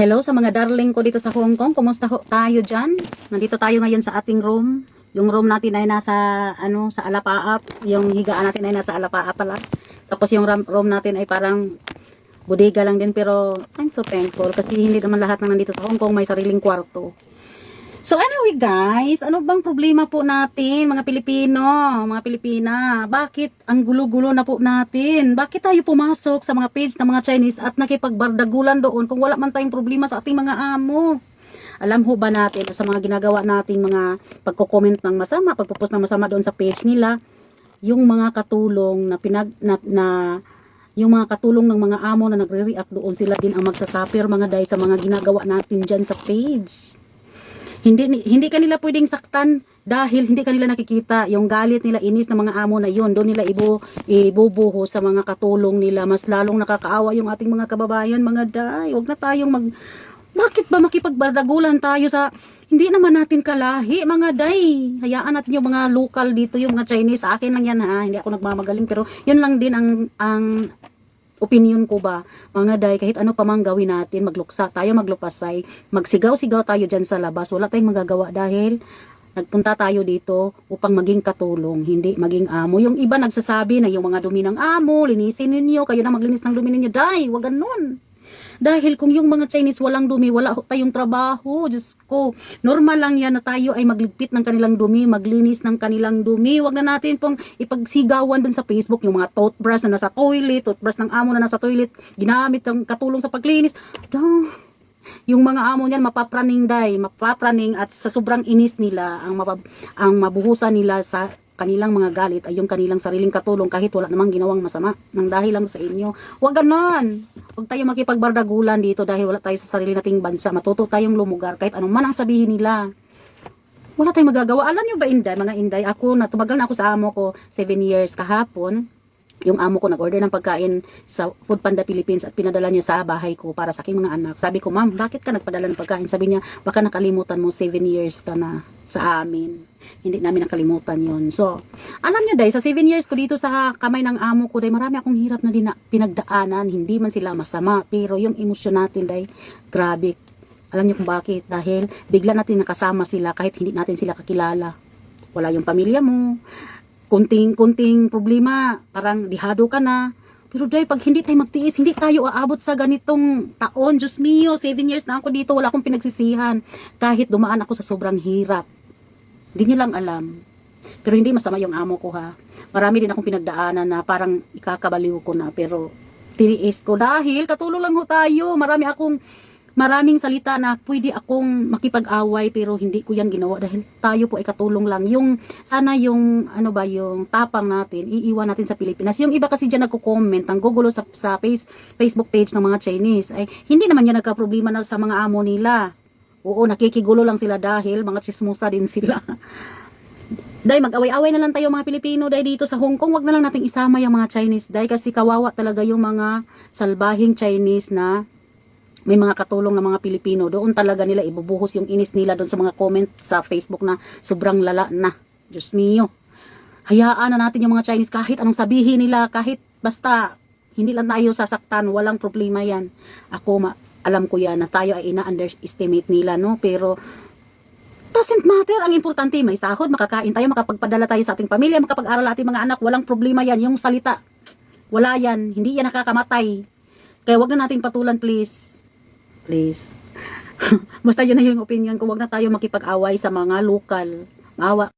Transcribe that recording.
Hello sa mga darling ko dito sa Hong Kong. Kumusta tayo dyan? Nandito tayo ngayon sa ating room. Yung room natin ay nasa sa Alapaap. Yung higaan natin ay nasa Alapaap pala. Tapos yung room natin ay parang bodega lang din, pero I'm so thankful kasi hindi naman lahat ng nandito sa Hong Kong may sariling kwarto. So anyway guys, ano bang problema po natin mga Pilipino, mga Pilipina? Bakit ang gulo-gulo na po natin? Bakit tayo pumasok sa mga page ng mga Chinese at nakipagbardagulan doon kung wala man tayong problema sa ating mga amo? Alam ho ba natin sa mga ginagawa nating mga pagko-comment ng masama, pagpo-post ng masama doon sa page nila, yung mga katulong yung mga katulong ng mga amo na nagre-react doon, sila din ang magsasuffer mga dahil sa mga ginagawa natin dyan sa page. Hindi kanila pwedeng saktan dahil hindi kanila nakikita yung galit nila, inis ng mga amo na yun. Doon nila ibubuho sa mga katulong nila. Mas lalong nakakaawa yung ating mga kababayan, mga day. Huwag na tayong bakit ba makipagbardagulan tayo sa hindi naman natin kalahi, mga day? Hayaan natin yung mga local dito, yung mga Chinese. Sa akin lang yan ha, hindi ako nagmamagaling, pero yun lang din ang opinion ko ba, mga day, kahit ano pa mang gawin natin, magluksa tayo, maglupasay, magsigaw-sigaw tayo dyan sa labas, wala tayong magagawa dahil nagpunta tayo dito upang maging katulong, hindi maging amo. Yung iba nagsasabi na yung mga dumi ng amo, linisin ninyo, kayo na maglinis ng dumi ninyo. Day, wag ganun. Dahil kung yung mga Chinese walang dumi, wala tayong trabaho. Diyos ko, normal lang yan na tayo ay magligpit ng kanilang dumi, maglinis ng kanilang dumi. Wag na natin pong ipagsigawan dun sa Facebook, yung mga toothbrush na nasa toilet, toothbrush ng amo na nasa toilet, ginamit ng katulong sa paglinis. Yung mga amo niyan mapapraning at sa sobrang inis nila, ang mabuhusan nila sa kanilang mga galit ay yung kanilang sariling katulong kahit wala namang ginawang masama nang dahil lang sa inyo. Huwag ganon. Huwag tayo makipagbardagulan dito dahil wala tayo sa sarili nating bansa. Matuto tayong lumugar kahit anong man ang sabihin nila. Wala tayong magagawa. Alam nyo ba, Inday, mga Inday, tumagal na ako sa amo ko 7 years kahapon. Yung amo ko nag-order ng pagkain sa Food Panda Philippines at pinadala niya sa bahay ko para sa aking mga anak. Sabi ko, ma'am, bakit ka nagpadala ng pagkain? Sabi niya, baka nakalimutan mo 7 years ka na sa amin. Hindi namin nakalimutan yon. So, alam niyo dahil sa 7 years ko dito sa kamay ng amo ko, dahil marami akong hirap na pinagdaanan. Hindi man sila masama, pero yung emosyon natin dahil grabe. Alam niyo kung bakit? Dahil bigla natin nakasama sila kahit hindi natin sila kakilala. Wala yung pamilya mo. Kunting problema, parang dihado ka na. Pero dahil pag hindi tayo magtiis, hindi tayo aabot sa ganitong taon. Diyos mio, 7 years na ako dito, wala akong pinagsisihan. Kahit dumaan ako sa sobrang hirap. Hindi nyo lang alam. Pero hindi masama yung amo ko ha. Marami din akong pinagdaanan na parang ikakabaliw ko na. Pero tiniis ko dahil katulong lang ho tayo. Maraming salita na pwede akong makipag-away pero hindi ko yan ginawa dahil tayo po ay katulong lang. Sana yung yung tapang natin, iiwan natin sa Pilipinas. Yung iba kasi dyan nagko-comment, ang gugulo sa Facebook page ng mga Chinese, ay hindi naman yan nagka-problema na sa mga amo nila. Oo, nakikigulo lang sila dahil mga chismosa din sila. Dahil mag-away-away na lang tayo mga Pilipino dahil dito sa Hong Kong, wag na lang nating isama yung mga Chinese dahil kasi kawawa talaga yung mga salbahing Chinese na may mga katulong ng mga Pilipino. Doon talaga nila ibubuhos yung inis nila doon sa mga comment sa Facebook na sobrang lala na. Diyos mio. Hayaan na natin yung mga Chinese kahit anong sabihin nila, kahit basta hindi lang tayo sasaktan, walang problema yan. Alam ko yan na tayo ay ina-underestimate nila, no? Pero doesn't matter. Ang importante, may sahod, makakain tayo, makapagpadala tayo sa ating pamilya, makapag-aral ating mga anak, walang problema yan. Yung salita, wala yan. Hindi yan nakakamatay. Kaya wag na natin patulan, please. Please. Basta yun na yung opinion ko. Huwag na tayo makipag-away sa mga lokal. Maawa.